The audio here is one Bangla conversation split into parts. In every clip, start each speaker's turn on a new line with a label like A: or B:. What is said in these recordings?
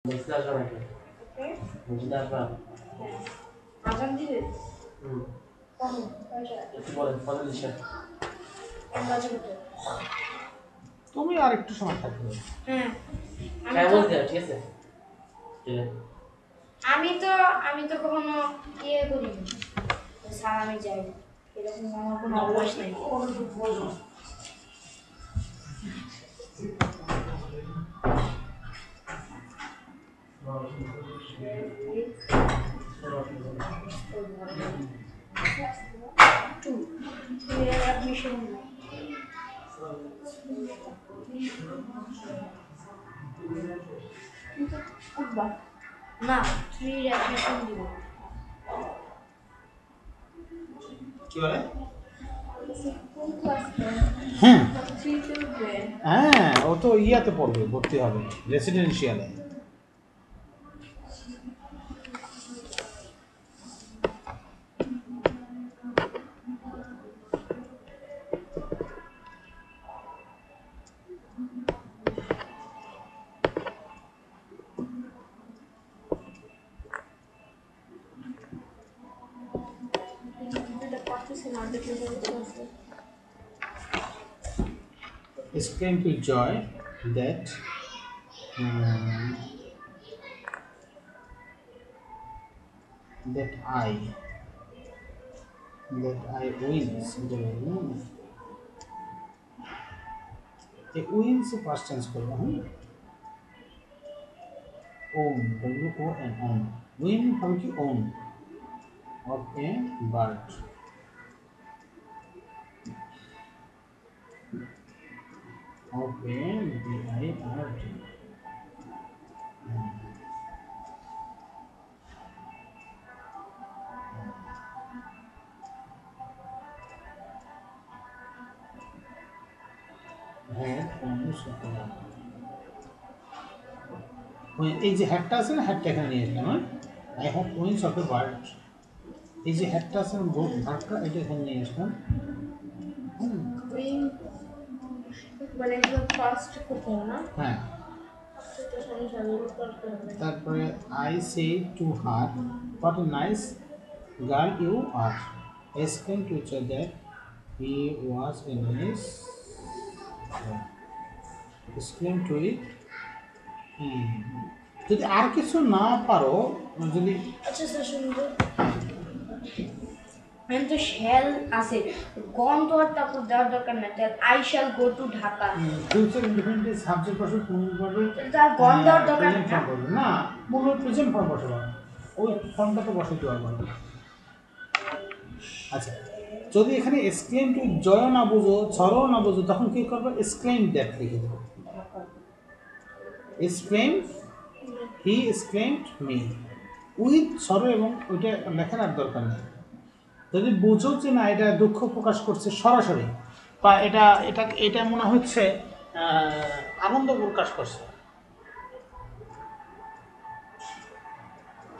A: বুঝতে আসবে নাকি?
B: ওকে
A: বুঝতে আসবে?
B: আজান দিবে
A: হুম।
B: কখন কয়টা
A: একটু বলেন কত দিচ্ছেন?
B: 1 বাজে কত
C: তুমি আর একটু সময় থাকবে।
B: হ্যাঁ
A: হ্যাঁ বলতে ঠিক আছে ঠিক আছে
B: আমি তো কখনো ইয়ে করিনি স্যার আমি যাই এরকম আমার কোনো অভ্যাস নেই অ্যাডমিশন না 3 অ্যাডমিশন দিব
C: কি বলে?
B: কোন ক্লাস
C: হ্যাঁ
B: 3 তে উঠবে
C: হ্যাঁ, ও তো ইয়াতে পড়বে, ভর্তি হবে রেসিডেন্সিয়ালে।
B: এটা পারতেছি না দেখলে বলতে
C: Exclaim with joy that that I wins. The wins past tense করবো। Own, W-O-N, own. Win হবে কি own of a bird. Of a B-I-R-D. Had owns of a bird. এই যে হ্যাটটা আছে না, হ্যাটটা এখানে নিয়ে আসলাম। I have wings of a bird. এই যে হ্যাটটা আছে না, ভার্বটা, এটা এখানে নিয়ে আসলাম।
B: উইং মানে একদম ফাস্ট করতে হবে না
C: হ্যাঁ,
B: সেটা সমস্যা নেই করতে হবে
C: তারপরে I say to her, what a nice girl you are. Explain to each other he was a nice. Explain to it. যদি আর কিছু না পারো, যদি
B: আচ্ছা স্যার শুনুন তো আমি তো শ্যাল আছে গন তো আর তারপর দেওয়ার দরকার নাই তাহলে I shall go to Dhaka
C: future independent subject বসে তুমি পারবে
B: তার গন দেওয়ার দরকার
C: প্রেজেন্ট ফর্ম করবে না, মূল প্রেজেন্ট ফর্ম বসাবো, ওই ফর্মটা তো বসাইতে পারবো না। আচ্ছা, যদি এখানে এক্সক্লেম টু জয় না বুঝো, ছড়ও না বুঝো, তখন কি করবে? এক্সক্লেম দ্যাট লিখে দেবো। Exclaim he exclaimed me, with ছড়ো এবং ওইটা লেখার আর দরকার নেই। যদি বুঝো যে না এটা দুঃখ প্রকাশ করছে সরাসরি, বা এটা এটা এটা মনে হচ্ছে আনন্দ প্রকাশ করছে,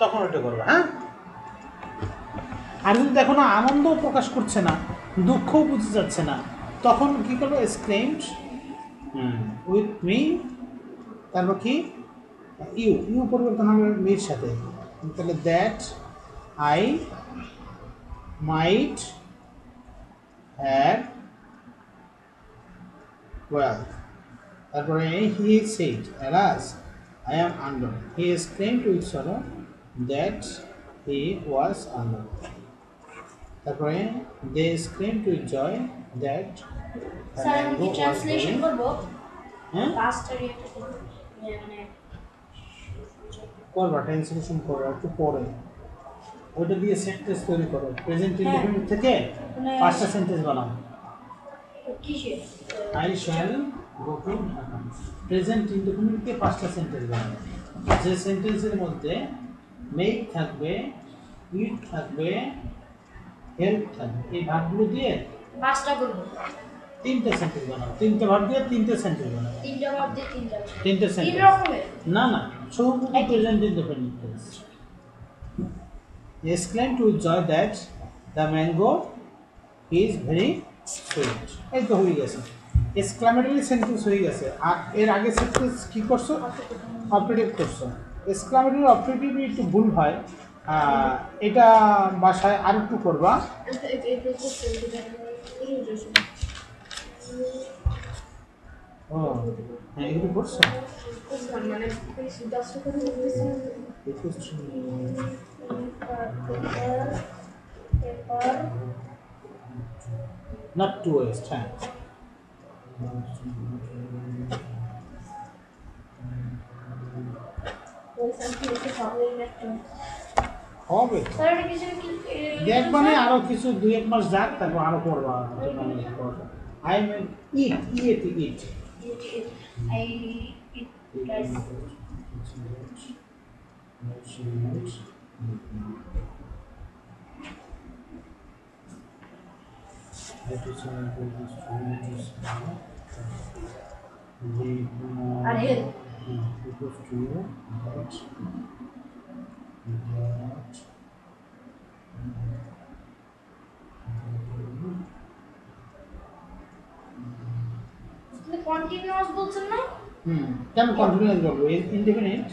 C: তখন ওটা করবে। হ্যাঁ, আর যদি দেখো না আনন্দ প্রকাশ করছে না, দুঃখও বুঝে যাচ্ছে না, তখন কি করবো? এক্সক্লেমড উইথ মি, তারপর কি ইউ পরিবর্তন হবে মির সাথে, তাহলে that I might have wealth. তারপরে হি said, alas, I am undone. He exclaimed with sorrow that he was undone. তারপরে they exclaimed with joy that the
B: sir আমি কি
C: mango was
B: ট্রান্সলেশন
C: growing.
B: করব
C: হ্যাঁ,
B: পাঁচটা রিয়েক্ট করব মানে
C: করবা, ট্রান্সলেশন করো একটু পরে, ওইটা দিয়ে সেন্টেন্স তৈরি করো। প্রেজেন্ট ইনডিফিনিট থেকে
B: মানে-
C: 5টা সেন্টেন্স বানাও।
B: কিসে
C: I shall go to Dhaka. Present ইনডিফিনিটকে 5টা সেন্টেন্স বানাবো, যে সেন্টেন্সের মধ্যে মেক থাকবে, ইট থাকবে, হেল্প থাকবে, এই ভার্বগুলো দিয়ে
B: পাঁচটা করব
C: 3টা সেন্টেন্স বানাবো। 3টে ভার্ব দিয়ে 3টে সেন্টেন্স বানাবো।
B: তিনটা ভাব দিয়ে তিনটা
C: 3টে
B: তিন
C: সেন্টেন্স
B: রকমের
C: না না, সব present indefinite tense. Exclaimed with joy that the mango is very sweet. এই তো হয়ে গেছে, এক্সক্লামেটরি সেন্টেন্স হয়ে গেছে। আর এর আগে সেন্টেন্স কি করছো? অপারেটিভ করছো। এক্সক্লামেটরি অপারেটিভ একটু ভুল হয়, এটা বাসায় আর একটু করবা। ও হ্যাঁ, এগুলো করছো নট টু ওয়েস্ট। হ্যাঁ হবে তো। দেখবানে আরো কিছু 2-1 মাস যাক, তারপর আরো করবা। I mean eat eat eat
B: I eat rice. আর হেল্প কন্টিনিউয়াস বলছেন না?
C: কেন কন্টিনিউয়াস বলবো? ইনডিফিনিট।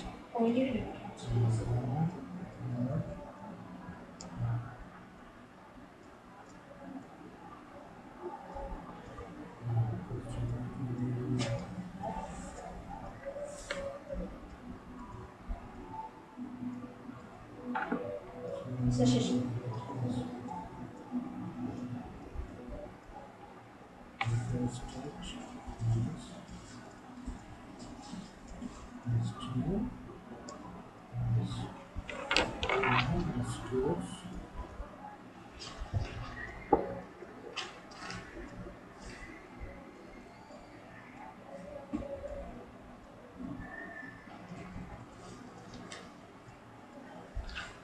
B: শেষ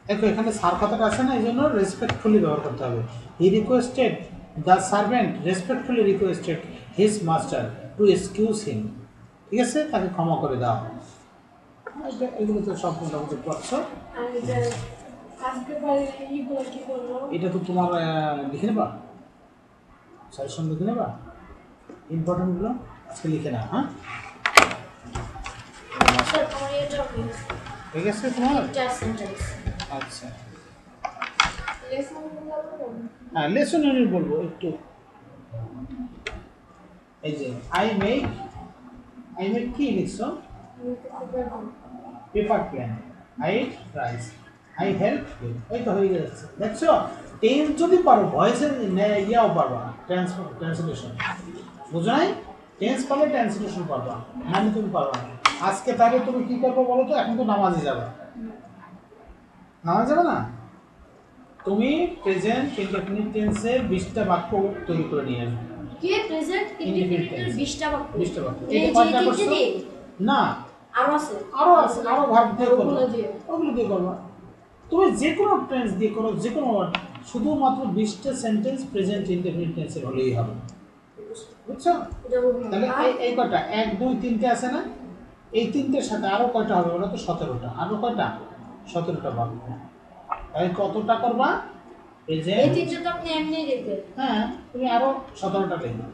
C: দেখো এখানে সার কথাটা আছে না, এই জন্য রেসপেক্টফুলি ব্যবহার করতে হবে। He requested the servant respectfully requested his master to excuse him. ঠিক আছে, তাকে ক্ষমা করে দাও। এগুলো তো সব মোটামুটি পড়ছো। এটা তো তোমার লিখে নেবা, সাজেশন লিখে নেবা, ইম্পর্টেন্টগুলো আজকে লিখে নাও। হ্যাঁ ঠিক আছে তোমার। আচ্ছা হ্যাঁ, লেসন ইউনিট বলবো একটু। এই যে আই মেক কি লিখছো? Paper plan. I eat rice. I help you. এই তো হয়ে যাচ্ছে। দেখছো, টেন্স যদি পারো ভয়েসের ইয়াও পারবা, ট্রান্সলেশন। বুঝো নাই? টেন্স পারলে ট্রান্সলেশন পারবা, মানে তুমি পারবা না। আজকে তাহলে তুমি কি করবো বলো তো? এখন তো নামাজে যাবে, নামাজ যাবে না? তুমি প্রেজেন্ট ইনডেফিনিট টেন্সের 20টা বাক্য তৈরি করে নিয়ে আসবে।
B: কি প্রেজেন্ট ইনডেফিনিটের 20টা বাক্য?
C: 20টা বাক্য। এটা কয়টা করছো? না,
B: আরো আছে,
C: আরো ভার্ব দিয়ে করো, ওগুলো দিয়ে করবা। তুমি যে কোনো টেন্স দিয়ে করো, যে কোনো ওয়ার্ড, শুধুমাত্র 20টা সেন্টেন্স প্রেজেন্ট ইনডেফিনিট টেন্সের হলেই হবে। বুঝছো? তাহলে এই কয়টা 1 2 3টে আছে না? এই 3টের সাথে আরো কয়টা হবে বলো তো? 17টা। আরো কয়টা? 17টা বাক্য। তাহলে কতটা করবা?
B: এই 3টা তো আপনি এমনি লিখবেন।
C: হ্যাঁ, তুমি আরো 17টা লিখবে।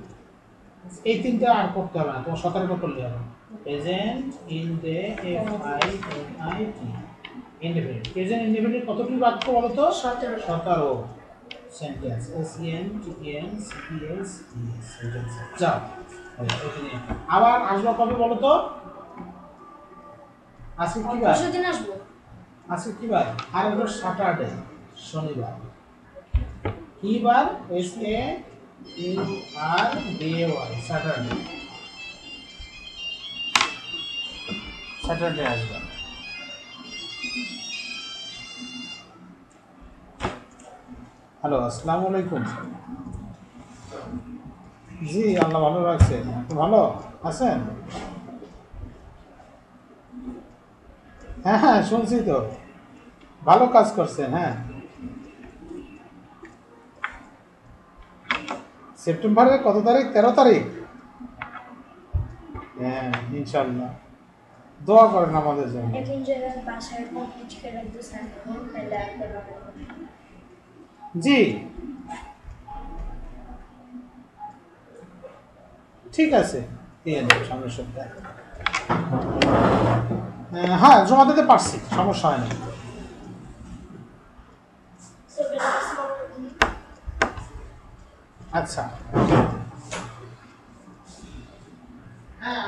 C: এই 3টা আর করতে হবে না, তোমার 17টা করলে হবে। Present in the F I N I T indefinite. Present indefinite কতটি বাক্য বলো তো? 17 sentence. S E N T N C P S E sentence. যাও আবার আসবো কবে বলো তো? আজকে কি বার?
B: পরশুদিন আসবো।
C: আজকে কি বার? আর হলো স্যাটারডে, শনিবার। কি বার? S A U R D Y, Saturday. Saturday আসবে। হ্যালো, আসসালামু আলাইকুম। জি, আল্লাহ ভালো রাখছে। ভালো আছেন? হ্যাঁ হ্যাঁ, শুনছি তো, ভালো কাজ করছেন। হ্যাঁ, সেপ্টেম্বরের কত তারিখ? 13 তারিখ। হ্যাঁ ইনশাল্লাহ, দোয়া করেন আমাদের জন্য।
B: এখন যারা বাসায় কমপ্লিট করে রাখবো স্যার, তাহলে আপনারা
C: জি ঠিক আছে, দিয়ে দেবো সামনের সপ্তাহে। হ্যাঁ জমা দিতে পারছি, সমস্যা হয় না। আচ্ছা হ্যাঁ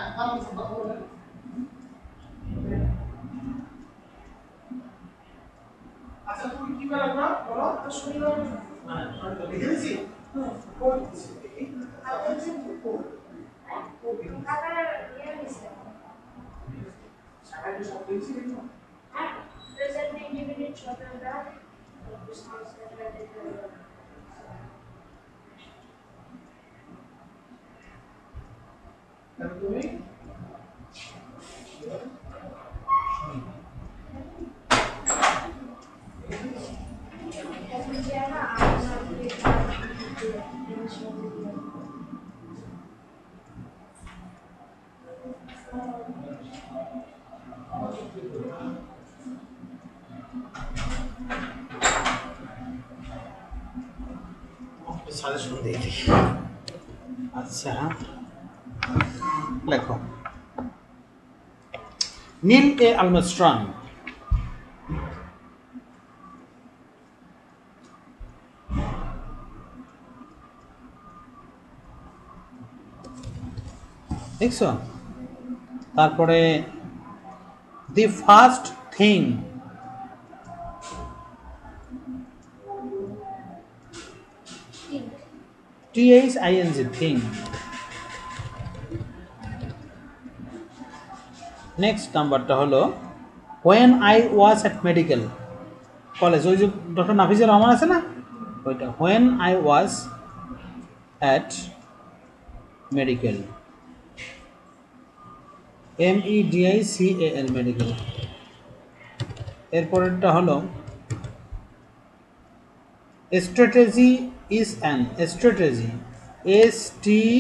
C: আচ্ছা তুমি কি করে রাখবা বলো? হ্যাঁ লিখে দিছি। কোন তুমি সাজেশন দিয়ে দিই। আচ্ছা লেখো নীল এ আর্মস্ট্রং দেখছো? তারপরে the first thing, THING thing. Next নাম্বারটা হলো when I was at medical college, ওই যে ডক্টর নাফিজুর রহমান আছে না ওইটা, when I was at medical, MEDICAL medical. এরপরেরটা হলো strategy is an strategy, STRATEGY,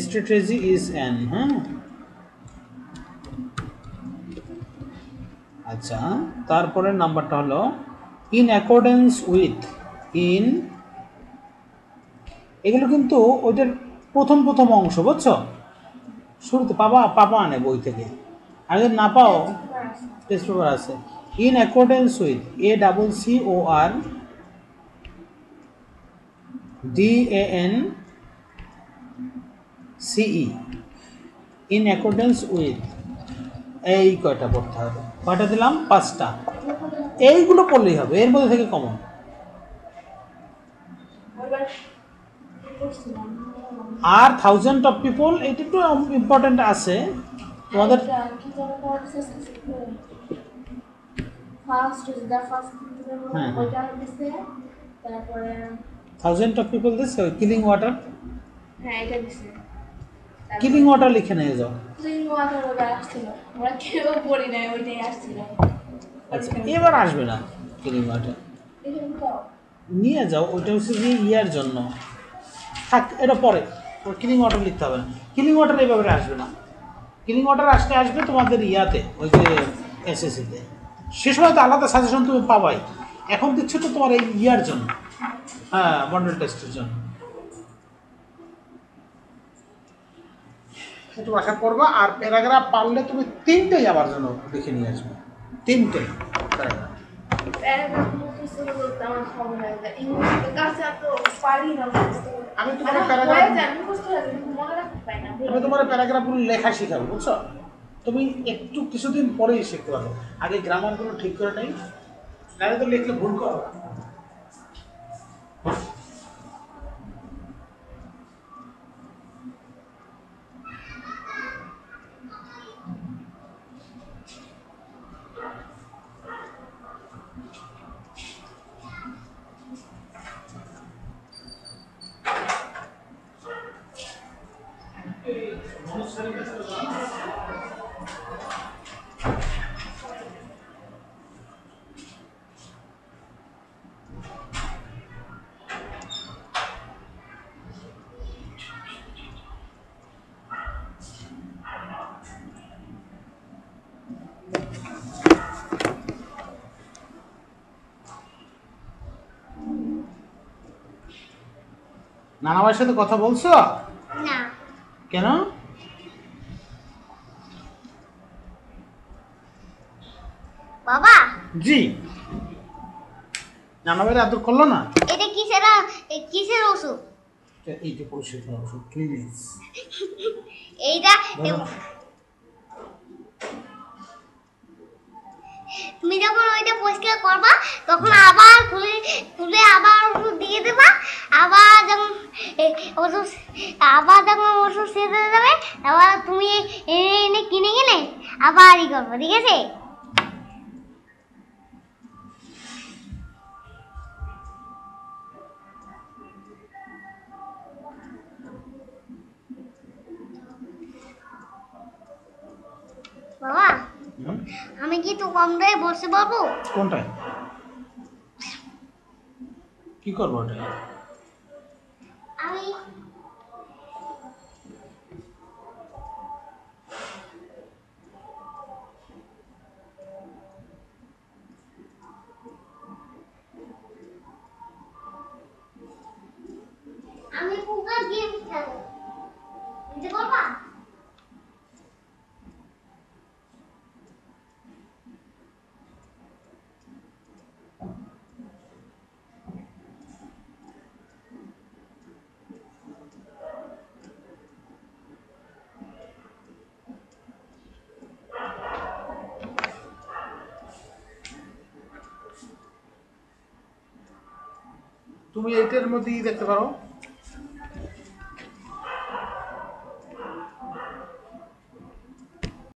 C: strategy is an, হ্যাঁ আচ্ছা। তারপরে নাম্বারটা হলো in accordance with, in, এগুলো কিন্তু ওইটার প্রথম প্রথম অংশ বুঝছো, শুরুতে পাবা আনে বই থেকে, আর যদি না পাও টেস্ট পেপার আছে। In accordance with, ACCORDANCE, in accordance with, এই কয়টা পড়তে হবে, কয়টা দিলাম? 5টা। এইগুলো পড়লেই হবে, এর মধ্যে থেকে কমন। আর 1000 অফ পিপল, এটা একটু ইম্পর্টেন্ট আছে তোমাদের। হ্যাঁ 1000 অফ পিপল দিচ্ছে, ওই কিলিং ওয়াটার,
B: হ্যাঁ এটা দিছে।
C: কিলিং ওয়াটার লিখে নিয়ে যাও।
B: কিলিং ওয়াটার ওটা আসছিল, আমরা কেউ পড়ি নাই, ওইটাই আসছিল।
C: আচ্ছা এবার আসবে না কিলিং ওয়াটার, নিয়ে যাও, ওইটা হচ্ছে যে ইয়ার জন্য থাক, এটা পরে, কিলিং ওয়াটার লিখতে হবে না। কিলিং ওয়াটার এই ব্যাপারে আসবে না, কিলিং ওয়াটার আসবে তোমাদের ইয়াতে, ওই যে SSC-তে, সে সময় তো আলাদা সাজেশন তুমি পাবাই, এখন দিচ্ছ তো তোমার এই ইয়ার জন্য, হ্যাঁ মডেল টেস্টের জন্য। একটু আশা করবা, আর প্যারাগ্রাফ পারলে তুমি 3টে যাবার জন্য লিখে নিয়ে আসবে, 3টে প্যারাগ্রাফ। আমি তোমার প্যারাগ্রাফগুলো লেখা শিখাবো বুঝছো, তুমি একটু কিছুদিন পরেই শিখতে পারো, আগে গ্রামারগুলো ঠিক করে নেই, নাহলে তো লিখলে ভুল করো। নানা ভাইয়ের সাথে কথা বলছো?
B: না।
C: কেন?
B: বাবা,
C: জি। নানা ভাইয়ের আদর করলো না?
B: এটা কিসের ওষুধ?
C: এই যে পরিষ্কার করা ওষুধ, ক্লিনিক্স।
B: এইটা
C: ধরো।
B: তুমি যখন ওইটা পরিষ্কার করবা তখন আবার খুলে আবার ওষুধ দিয়ে দেবা। আবার যখন ওষুধ শেষ হয়ে যাবে আবার তুমি এনে কিনে কিনে আবার করবো, ঠিক আছে? বাবা, আমি কি তো কম দামে বসতে পারবো?
C: কোনটায়? কি করবো ওটা?
B: আমি আমি পুরো গেম খেলবো, দিতে পারবা?
C: তুমি এইটার মধ্যেই দেখতে পারো।